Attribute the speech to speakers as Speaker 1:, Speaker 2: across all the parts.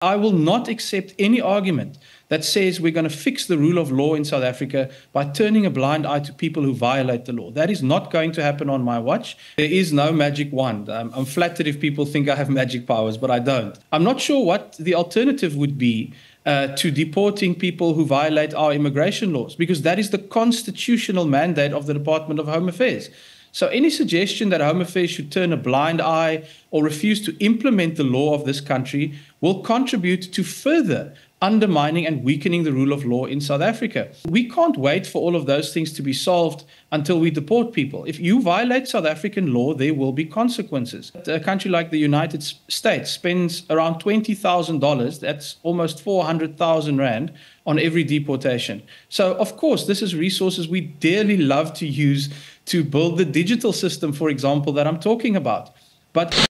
Speaker 1: I will not accept any argument that says we're going to fix the rule of law in South Africa by turning a blind eye to people who violate the law. That is not going to happen on my watch. There is no magic wand. I'm flattered if people think I have magic powers, but I don't. I'm not sure what the alternative would be to deporting people who violate our immigration laws, because that is the constitutional mandate of the Department of Home Affairs. So any suggestion that Home Affairs should turn a blind eye or refuse to implement the law of this country will contribute to further undermining and weakening the rule of law in South Africa. We can't wait for all of those things to be solved until we deport people. If you violate South African law, there will be consequences. A country like the United States spends around $20,000, that's almost 400,000 Rand, on every deportation. So, of course, this is resources we dearly love to use to build the digital system, for example, that I'm talking about. But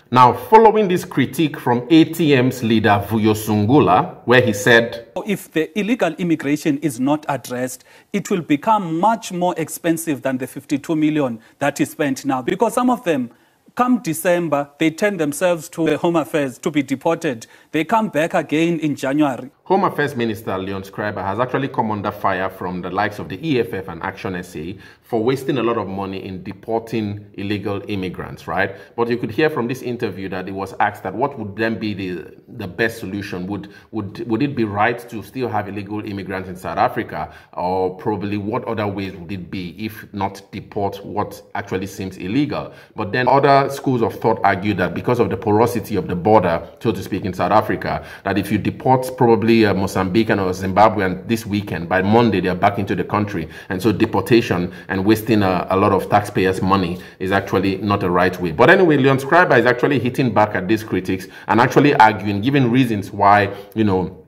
Speaker 2: now, following this critique from ATM's leader Vuyo Sungula, where he said,
Speaker 3: if the illegal immigration is not addressed, it will become much more expensive than the 52 million that is spent now, because some of them, come December, they turn themselves to the Home Affairs to be deported. They come back again in January.
Speaker 2: Home Affairs Minister Leon Schreiber has actually come under fire from the likes of the EFF and Action SA for wasting a lot of money in deporting illegal immigrants, right? But you could hear from this interview that it was asked that what would then be the best solution? Would it be right to still have illegal immigrants in South Africa? Or probably what other ways would it be if not deport what actually seems illegal? But then other schools of thought argue that because of the porosity of the border, so to speak, in South Africa, that if you deport probably Mozambican or Zimbabwean this weekend, by Monday they are back into the country, and so deportation and wasting a lot of taxpayers' money is actually not the right way. But anyway, Leon Schreiber is actually hitting back at these critics and actually arguing, giving reasons why, you know,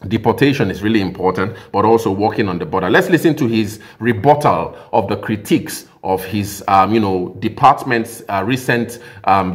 Speaker 2: deportation is really important, but also working on the border. Let's listen to his rebuttal of the critiques of his, department's recent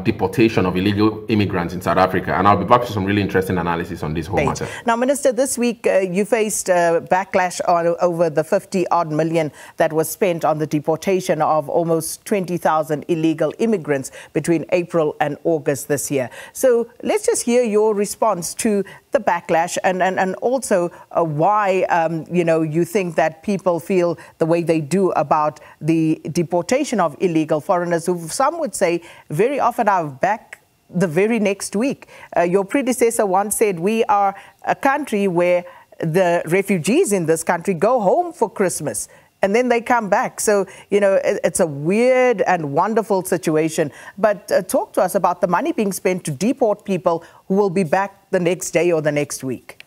Speaker 2: deportation of illegal immigrants in South Africa. And I'll be back to some really interesting analysis on this whole matter.
Speaker 4: Now, Minister, this week you faced backlash over the 50-odd million that was spent on the deportation of almost 20,000 illegal immigrants between April and August this year. So let's just hear your response to the backlash and also why, you think that people feel the way they do about the deportation of illegal foreigners, who some would say very often are back the very next week. Your predecessor once said we are a country where the refugees in this country go home for Christmas and then they come back. So, it's a weird and wonderful situation. But talk to us about the money being spent to deport people who will be back the next day or the next week.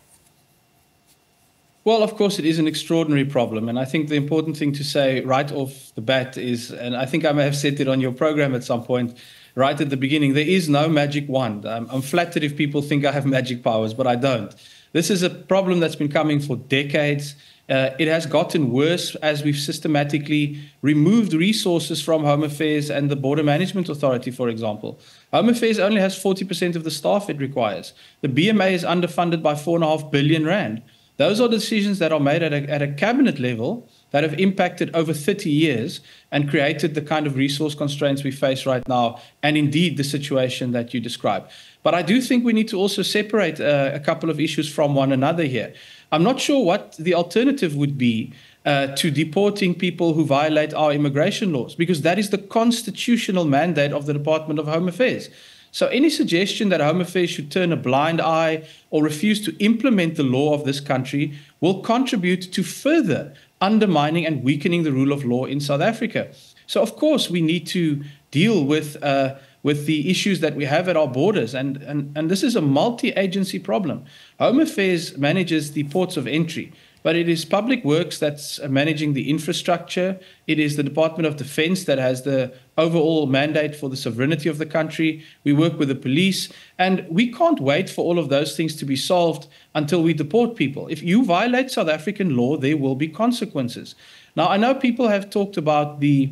Speaker 1: Well, of course, it is an extraordinary problem. And I think the important thing to say right off the bat is, and I think I may have said it on your program at some point, right at the beginning, there is no magic wand. I'm flattered if people think I have magic powers, but I don't. This is a problem that's been coming for decades. It has gotten worse as we've systematically removed resources from Home Affairs and the Border Management Authority, for example. Home Affairs only has 40% of the staff it requires. The BMA is underfunded by 4.5 billion Rand. Those are decisions that are made at a cabinet level that have impacted over 30 years and created the kind of resource constraints we face right now, and indeed the situation that you describe. But I do think we need to also separate a couple of issues from one another here. I'm not sure what the alternative would be to deporting people who violate our immigration laws, because that is the constitutional mandate of the Department of Home Affairs. So any suggestion that Home Affairs should turn a blind eye or refuse to implement the law of this country will contribute to further undermining and weakening the rule of law in South Africa. So, of course, we need to deal with the issues that we have at our borders. And this is a multi-agency problem. Home Affairs manages the ports of entry, but it is Public Works that's managing the infrastructure. It is the Department of Defense that has the overall mandate for the sovereignty of the country. We work with the police, and we can't wait for all of those things to be solved until we deport people. If you violate South African law, there will be consequences. Now, I know people have talked about the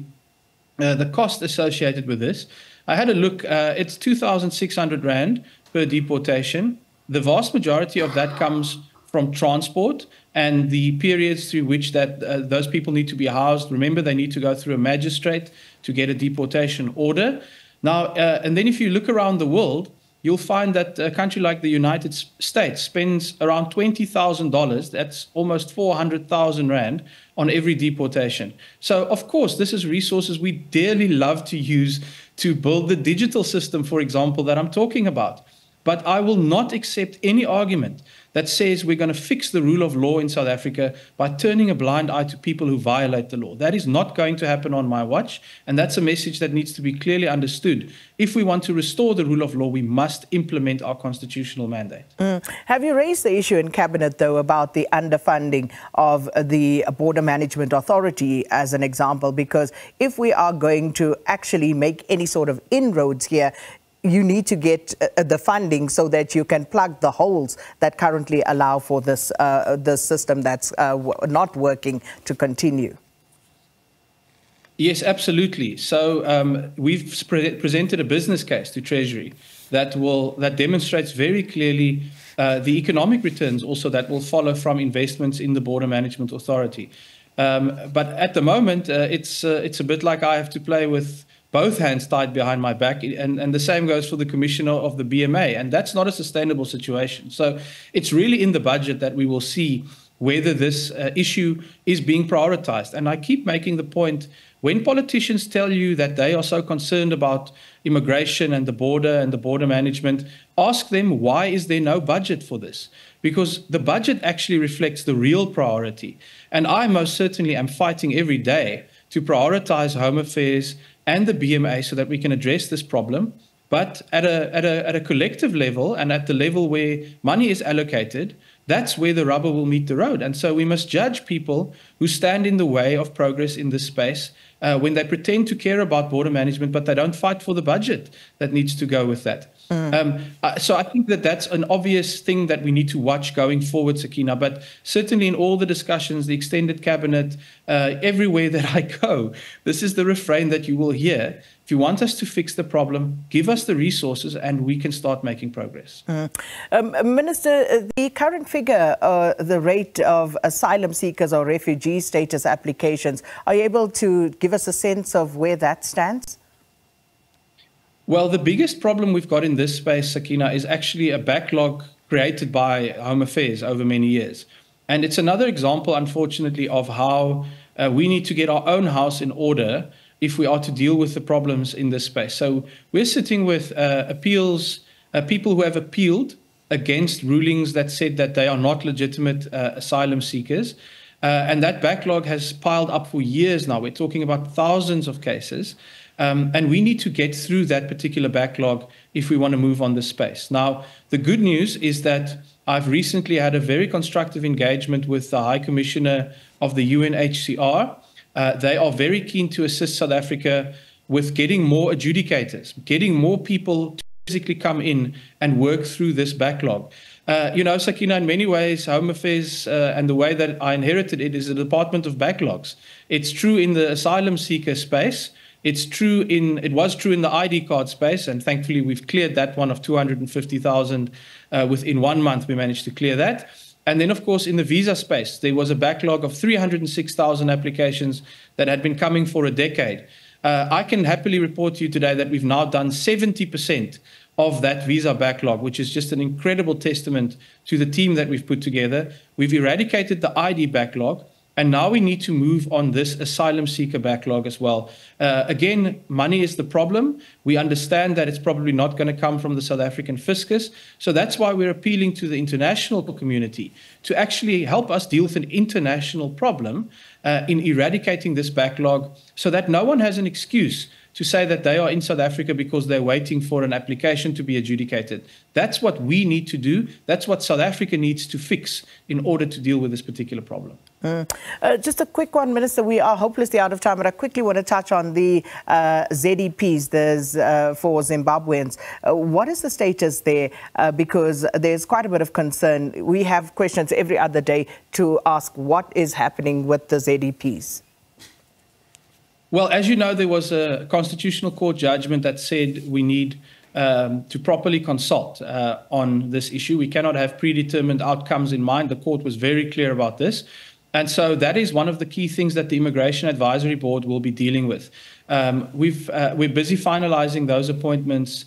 Speaker 1: cost associated with this. I had a look. It's 2,600 Rand per deportation. The vast majority of that comes from transport and the periods through which those people need to be housed. Remember, they need to go through a magistrate to get a deportation order. Now, and then if you look around the world, you'll find that a country like the United States spends around $20,000, that's almost 400,000 Rand, on every deportation. So, of course, this is resources we dearly love to use to build the digital system, for example, that I'm talking about. But I will not accept any argument that says we're going to fix the rule of law in South Africa by turning a blind eye to people who violate the law. That is not going to happen on my watch, and that's a message that needs to be clearly understood. If we want to restore the rule of law, we must implement our constitutional mandate.
Speaker 4: Have you raised the issue in Cabinet, though, about the underfunding of the Border Management Authority as an example? Because if we are going to actually make any sort of inroads here, you need to get the funding so that you can plug the holes that currently allow for this the system that's not working to continue.
Speaker 1: Yes, absolutely. So we've presented a business case to Treasury that demonstrates very clearly the economic returns also that will follow from investments in the Border Management Authority. But at the moment, it's a bit like I have to play with both hands tied behind my back, and the same goes for the commissioner of the BMA, and that's not a sustainable situation. So it's really in the budget that we will see whether this issue is being prioritized. And I keep making the point, when politicians tell you that they are so concerned about immigration and the border management, ask them, why is there no budget for this? Because the budget actually reflects the real priority. And I most certainly am fighting every day to prioritize Home Affairs and the BMA so that we can address this problem. But at a collective level, and at the level where money is allocated, that's where the rubber will meet the road. And so we must judge people who stand in the way of progress in this space when they pretend to care about border management, but they don't fight for the budget that needs to go with that. So I think that that's an obvious thing that we need to watch going forward, Sakina. But certainly in all the discussions, the extended cabinet, everywhere that I go, this is the refrain that you will hear. If you want us to fix the problem, give us the resources and we can start making progress.
Speaker 4: Minister, the current figure, the rate of asylum seekers or refugee status applications, are you able to give us a sense of where that stands?
Speaker 1: Well, the biggest problem we've got in this space, Sakina, is actually a backlog created by Home Affairs over many years. And it's another example, unfortunately, of how we need to get our own house in order if we are to deal with the problems in this space. So we're sitting with appeals, people who have appealed against rulings that said that they are not legitimate asylum seekers. And that backlog has piled up for years now. We're talking about thousands of cases. And we need to get through that particular backlog if we want to move on this space. Now, the good news is that I've recently had a very constructive engagement with the High Commissioner of the UNHCR. They are very keen to assist South Africa with getting more adjudicators, getting more people to physically come in and work through this backlog. You know, Sakina, in many ways, Home Affairs and the way that I inherited it is a department of backlogs. It's true in the asylum seeker space. It was true in the ID card space, and thankfully we've cleared that one of 250,000 within 1 month. We managed to clear that. And then, of course, in the visa space, there was a backlog of 306,000 applications that had been coming for a decade. I can happily report to you today that we've now done 70% of that visa backlog, which is just an incredible testament to the team that we've put together. We've eradicated the ID backlog. And now we need to move on this asylum seeker backlog as well. Again, money is the problem. We understand that it's probably not going to come from the South African fiscus. So that's why we're appealing to the international community to actually help us deal with an international problem in eradicating this backlog so that no one has an excuse to say that they are in South Africa because they're waiting for an application to be adjudicated. That's what we need to do. That's what South Africa needs to fix in order to deal with this particular problem.
Speaker 4: Just a quick one, Minister. We are hopelessly out of time, but I quickly want to touch on the ZEPs for Zimbabweans. What is the status there? Because there's quite a bit of concern. We have questions every other day to ask what is happening with the ZEPs.
Speaker 1: Well, as you know, there was a Constitutional Court judgment that said we need to properly consult on this issue. We cannot have predetermined outcomes in mind. The court was very clear about this. And so that is one of the key things that the Immigration Advisory Board will be dealing with. We're busy finalizing those appointments.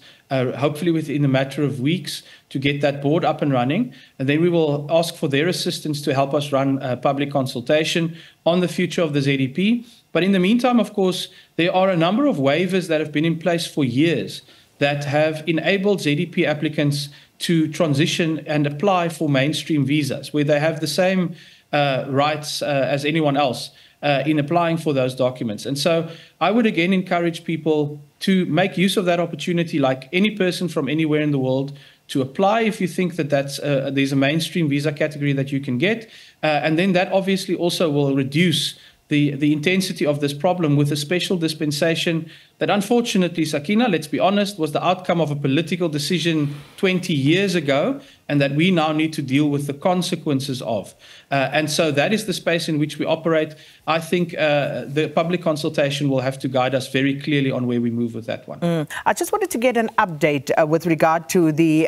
Speaker 1: hopefully within a matter of weeks, to get that board up and running. And then we will ask for their assistance to help us run a public consultation on the future of the ZEP. But in the meantime, of course, there are a number of waivers that have been in place for years that have enabled ZEP applicants to transition and apply for mainstream visas, where they have the same rights as anyone else in applying for those documents. And so I would again encourage people to make use of that opportunity, like any person from anywhere in the world, to apply if you think that there's a mainstream visa category that you can get. And then that obviously also will reduce the intensity of this problem with a special dispensation that, unfortunately, Sakina, let's be honest, was the outcome of a political decision 20 years ago, and that we now need to deal with the consequences of. And so that is the space in which we operate. I think the public consultation will have to guide us very clearly on where we move with that one.
Speaker 4: I just wanted to get an update with regard to the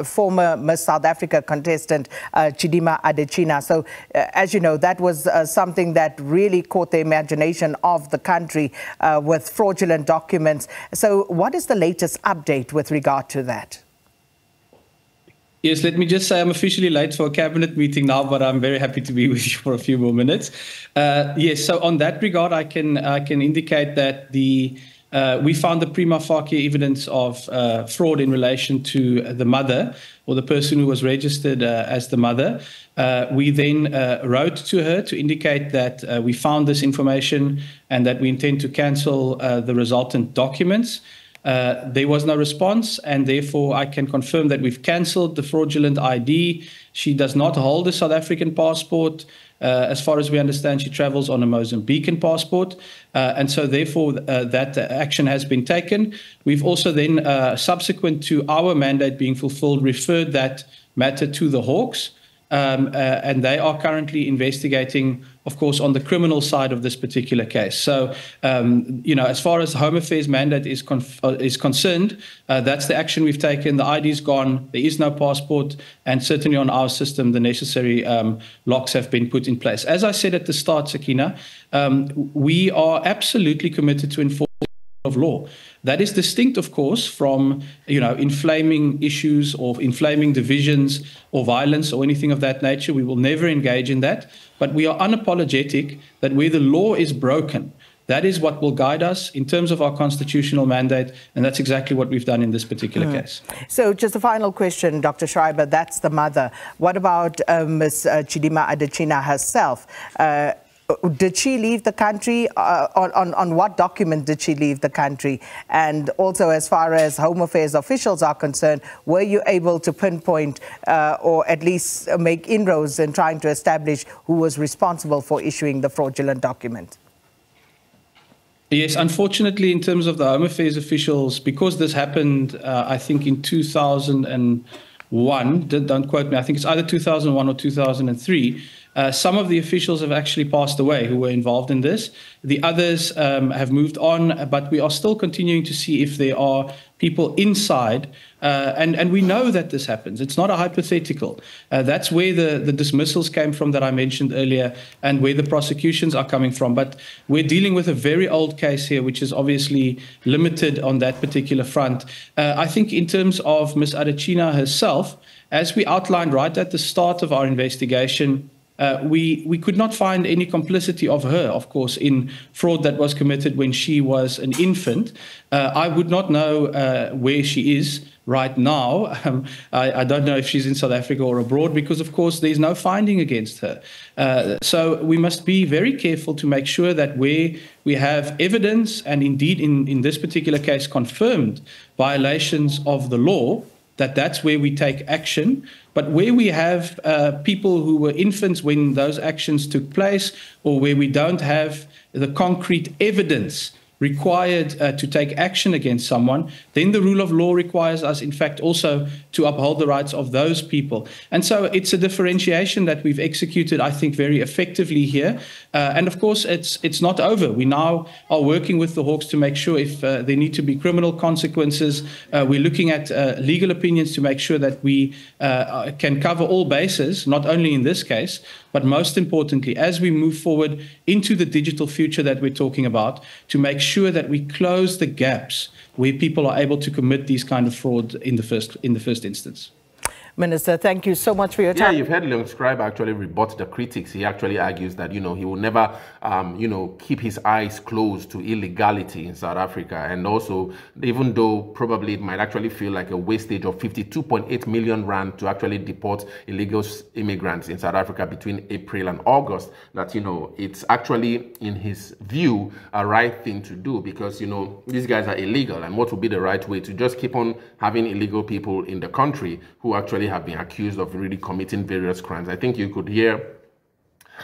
Speaker 4: former Miss South Africa contestant, Chidimma Adetshina. So, as you know, that was something that really caught the imagination of the country with fraudulent documents. So what is the latest update with regard to that?
Speaker 1: Yes, let me just say I'm officially late for a cabinet meeting now, but I'm very happy to be with you for a few more minutes. Yes, so on that regard, I can indicate that we found the prima facie evidence of fraud in relation to the mother, or the person who was registered as the mother. We then wrote to her to indicate that we found this information and that we intend to cancel the resultant documents. There was no response, and therefore I can confirm that we've cancelled the fraudulent ID. She does not hold a South African passport. As far as we understand, she travels on a Mozambican passport. And so therefore that action has been taken. We've also then, subsequent to our mandate being fulfilled, referred that matter to the Hawks. And they are currently investigating, of course, on the criminal side of this particular case. So, as far as the Home Affairs mandate is concerned, that's the action we've taken. The ID is gone. There is no passport. And certainly on our system, the necessary locks have been put in place. As I said at the start, Sakina, we are absolutely committed to enforcing of law. That is distinct, of course, from inflaming issues or inflaming divisions or violence or anything of that nature. We will never engage in that. But we are unapologetic that where the law is broken, that is what will guide us in terms of our constitutional mandate, and that's exactly what we've done in this particular case.
Speaker 4: So just a final question, Dr. Schreiber, that's the mother. What about Ms. Chidimma Adetshina herself? Did she leave the country? On what document did she leave the country? And also, as far as Home Affairs officials are concerned, were you able to pinpoint or at least make inroads in trying to establish who was responsible for issuing the fraudulent document?
Speaker 1: Yes, unfortunately, in terms of the Home Affairs officials, because this happened, I think, in 2001, don't quote me, I think it's either 2001 or 2003, some of the officials have actually passed away who were involved in this. The others have moved on, but we are still continuing to see if there are people inside. And we know that this happens. It's not a hypothetical. That's where the dismissals came from that I mentioned earlier, and where the prosecutions are coming from. But we're dealing with a very old case here, which is obviously limited on that particular front. I think in terms of Ms. Adetshina herself, as we outlined right at the start of our investigation, we could not find any complicity of her, of course, in fraud that was committed when she was an infant. I would not know where she is right now. I don't know if she's in South Africa or abroad because, of course, there's no finding against her. So we must be very careful to make sure that where we have evidence, and indeed in this particular case confirmed violations of the law, that's where we take action. But where we have people who were infants when those actions took place, or where we don't have the concrete evidence required to take action against someone, then the rule of law requires us, in fact, also to uphold the rights of those people. And so it's a differentiation that we've executed, I think, very effectively here. And of course, it's not over. We now are working with the Hawks to make sure if there need to be criminal consequences. We're looking at legal opinions to make sure that we can cover all bases, not only in this case, but most importantly, as we move forward into the digital future that we're talking about, to make sure that we close the gaps where people are able to commit these kind of fraud in the first instance.
Speaker 4: Minister, thank you so much for your time.
Speaker 2: Yeah, you've heard Leon Schreiber actually rebut the critics. He actually argues that, he will never, keep his eyes closed to illegality in South Africa. And also, even though probably it might actually feel like a wastage of 52.8 million rand to actually deport illegal immigrants in South Africa between April and August, that, it's actually, in his view, a right thing to do because, these guys are illegal. And what would be the right way to just keep on having illegal people in the country who actually have been accused of really committing various crimes? I think you could hear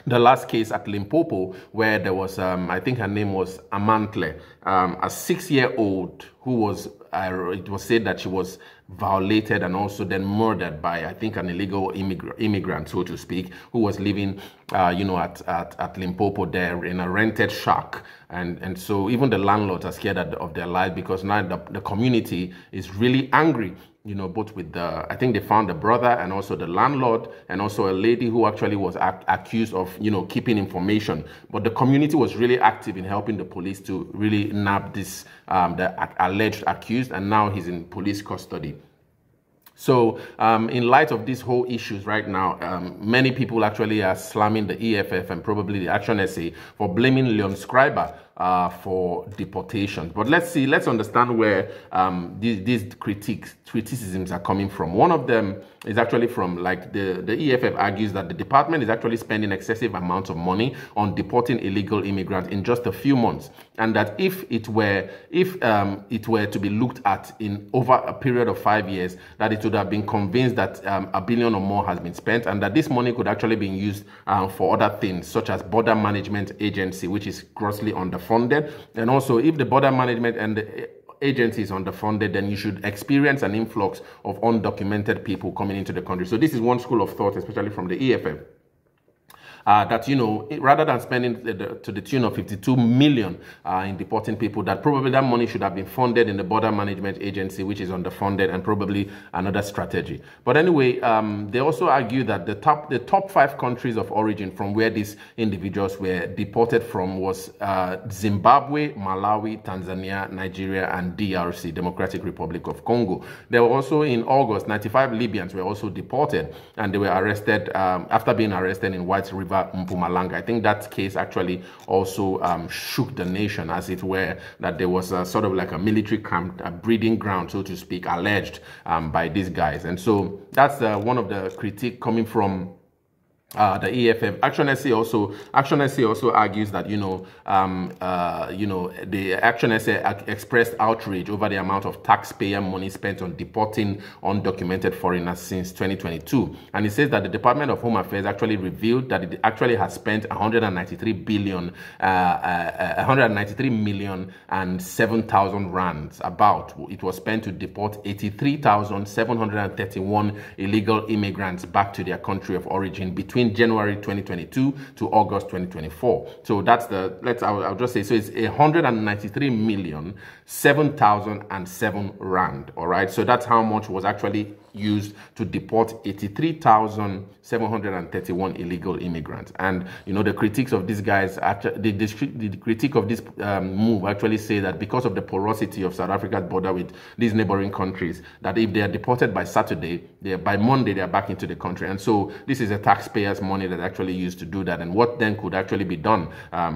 Speaker 2: the last case at Limpopo where there was, I think her name was Amantle, a 6-year-old who was, it was said that she was violated and also then murdered by, I think, an illegal immigrant, so to speak, who was living, at Limpopo there in a rented shack. And so even the landlords are scared of their lives because now the community is really angry. Both with I think they found the brother and also the landlord and also a lady who actually was accused of, keeping information. But the community was really active in helping the police to really nab this, the alleged accused, and now he's in police custody. So in light of these whole issues right now, many people actually are slamming the EFF and probably the Action SA for blaming Leon Schreiber for deportation. But let's understand where these criticisms are coming from. One of them is actually from, like, the EFF argues that the department is actually spending excessive amounts of money on deporting illegal immigrants in just a few months, and that if it were to be looked at in over a period of 5 years, that it would have been convinced that $1 billion or more has been spent, and that this money could actually be used for other things, such as border management agency, which is grossly underfunded. And also, if the border management and the agency is underfunded, then you should experience an influx of undocumented people coming into the country. So this is one school of thought, especially from the EFF. That, rather than spending to the tune of 52 million in deporting people, that probably that money should have been funded in the border management agency, which is underfunded, and probably another strategy. But anyway, they also argue that the top 5 countries of origin from where these individuals were deported from was Zimbabwe, Malawi, Tanzania, Nigeria, and DRC, Democratic Republic of Congo. There were also, in August, 95 Libyans were also deported, and they were arrested after being arrested in White River, Mpumalanga. I think that case actually also shook the nation, as it were, that there was sort of like a military camp, a breeding ground, so to speak, alleged by these guys. And so that's one of the critique coming from the EFF. Action SA also argues that the Action SA expressed outrage over the amount of taxpayer money spent on deporting undocumented foreigners since 2022, and it says that the Department of Home Affairs actually revealed that it actually has spent 193 million and 7,000 rands. About it was spent to deport 83,731 illegal immigrants back to their country of origin between January 2022 to August 2024. So that's I'll just say, so it's 193,007,007 rand. All right. So that's how much was actually used to deport 83,731 illegal immigrants. And the critiques of these guys, the critique of this move actually say that because of the porosity of South Africa's border with these neighboring countries, that if they are deported by Saturday, by Monday they are back into the country. And so this is a taxpayer's money that actually used to do that. And what then could actually be done?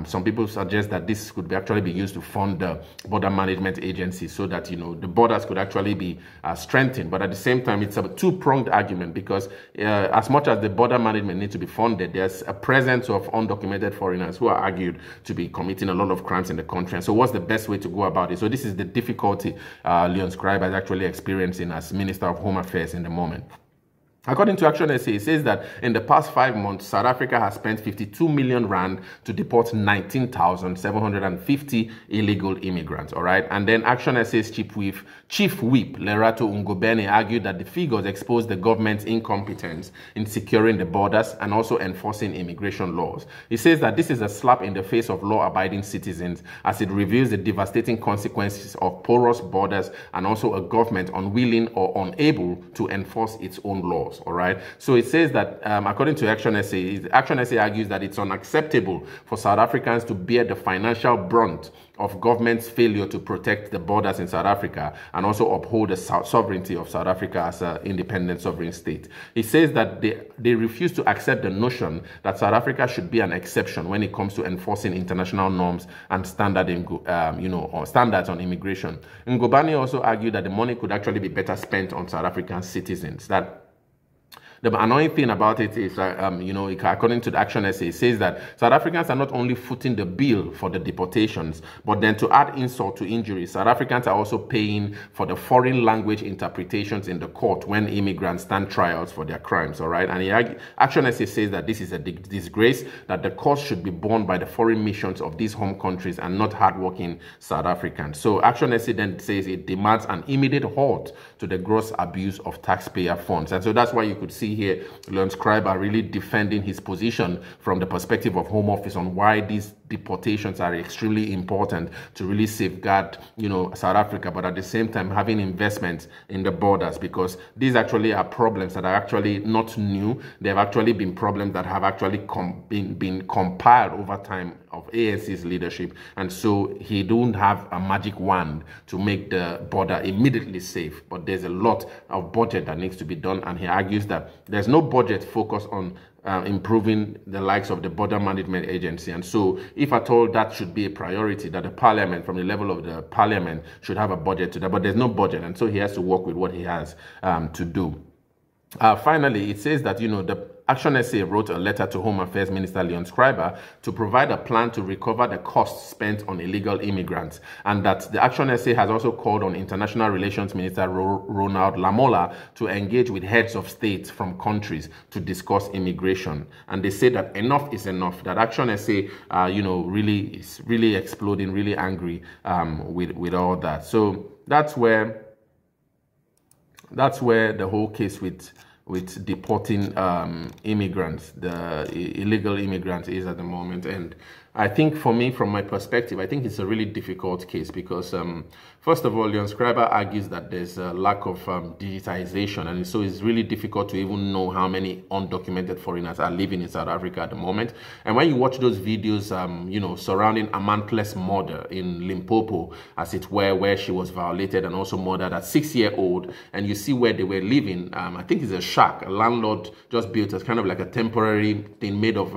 Speaker 2: Some people suggest that this could actually be used to fund the border management agency, so that the borders could actually be strengthened. But at the same time, it's a two-pronged argument, because as much as the border management needs to be funded, there's a presence of undocumented foreigners who are argued to be committing a lot of crimes in the country. And so what's the best way to go about it? So this is the difficulty Leon Schreiber is actually experiencing as Minister of Home Affairs in the moment. According to Action SA, it says that in the past 5 months, South Africa has spent 52 million rand to deport 19,750 illegal immigrants. All right. And then Action SA's Chief Whip Lerato Ungobene argued that the figures expose the government's incompetence in securing the borders and also enforcing immigration laws. He says that this is a slap in the face of law-abiding citizens, as it reveals the devastating consequences of porous borders and also a government unwilling or unable to enforce its own laws. false, all right? So it says that, according to Action SA, Action SA argues that it's unacceptable for South Africans to bear the financial brunt of government's failure to protect the borders in South Africa and also uphold the sovereignty of South Africa as an independent sovereign state. It says that they refuse to accept the notion that South Africa should be an exception when it comes to enforcing international norms and standards on immigration. Ngobane also argued that the money could actually be better spent on South African citizens. That the annoying thing about it is, according to the Action Essay, it says that South Africans are not only footing the bill for the deportations, but then to add insult to injury, South Africans are also paying for the foreign language interpretations in the court when immigrants stand trials for their crimes, all right? And Action Essay says that this is a disgrace, that the cost should be borne by the foreign missions of these home countries and not hardworking South Africans. So Action Essay then says it demands an immediate halt to the gross abuse of taxpayer funds. And so that's why you could see here Leon Schreiber really defending his position from the perspective of Home Office on why these deportations are extremely important to really safeguard, South Africa, but at the same time having investments in the borders, because these actually are problems that are actually not new. They have actually been problems that have actually been compiled over time of ANC's leadership, and so he don't have a magic wand to make the border immediately safe, but there's a lot of budget that needs to be done, and he argues that there's no budget focused on improving the likes of the Border Management Agency. And so if at all that should be a priority, that the parliament, from the level of the parliament, should have a budget to that, but there's no budget, and so he has to work with what he has to do. Finally, it says that, the Action SA wrote a letter to Home Affairs Minister Leon Schreiber to provide a plan to recover the costs spent on illegal immigrants, and that the Action SA has also called on International Relations Minister Ronald Lamola to engage with heads of states from countries to discuss immigration. And they say that enough is enough, that Action SA, really is really exploding, really angry with all that. So that's where the whole case with deporting immigrants, the illegal immigrants, is at the moment. And I think for me, from my perspective, I think it's a really difficult case because, first of all, Leon Schreiber argues that there's a lack of digitization, and so it's really difficult to even know how many undocumented foreigners are living in South Africa at the moment. And when you watch those videos, surrounding Amantle's murder in Limpopo, as it were, where she was violated and also murdered at 6-year-old, and you see where they were living, I think it's a shack. A landlord just built as kind of like a temporary thing made of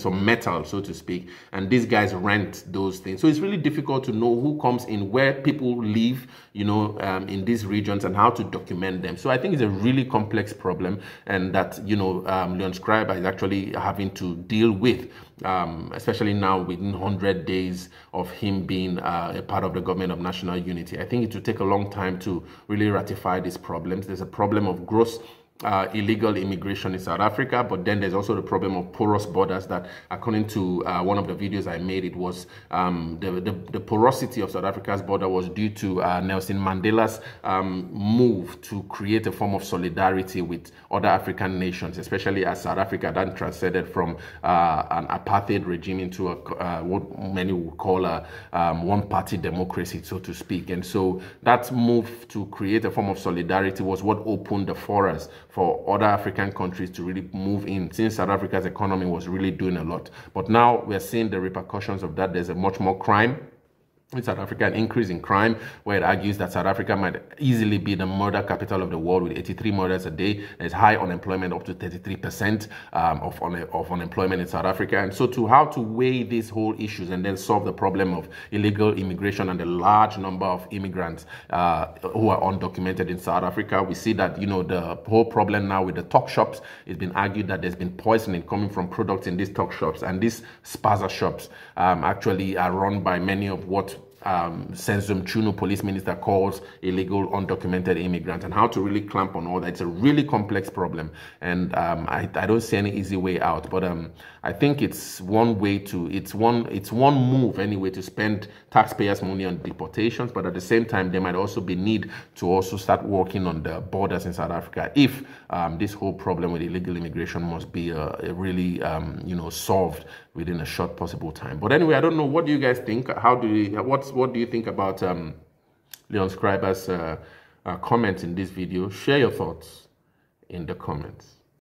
Speaker 2: some metal, so to speak, and these guys rent those things. So it's really difficult to know who comes in, where people live, in these regions, and how to document them. So I think it's a really complex problem, and that, Leon Schreiber is actually having to deal with, especially now within 100 days of him being a part of the government of national unity. I think it will take a long time to really ratify these problems. There's a problem of gross illegal immigration in South Africa, but then there's also the problem of porous borders that, according to one of the videos I made, it was the porosity of South Africa's border was due to Nelson Mandela's move to create a form of solidarity with other African nations, especially as South Africa then transcended from an apartheid regime into what many would call a one-party democracy, so to speak. And so that move to create a form of solidarity was what opened the forest for other African countries to really move in, since South Africa's economy was really doing a lot. But now we're seeing the repercussions of that. There's a much more crime in South Africa, an increase in crime, where it argues that South Africa might easily be the murder capital of the world with 83 murders a day. There's high unemployment, up to 33% of unemployment in South Africa. And so how to weigh these whole issues and then solve the problem of illegal immigration and the large number of immigrants who are undocumented in South Africa. We see that, the whole problem now with the talk shops, it's been argued that there's been poisoning coming from products in these talk shops, and these spaza shops actually are run by many of what Senzum Chuno, police minister, calls illegal undocumented immigrants, and how to really clamp on all that. It's a really complex problem, and I don't see any easy way out. But I think it's one move anyway to spend taxpayers' money on deportations. But at the same time, there might also be need to also start working on the borders in South Africa if this whole problem with illegal immigration must be really solved within a short possible time. But anyway, I don't know. What do you guys think? What do you think about Leon Schreiber's comment in this video? Share your thoughts in the comments.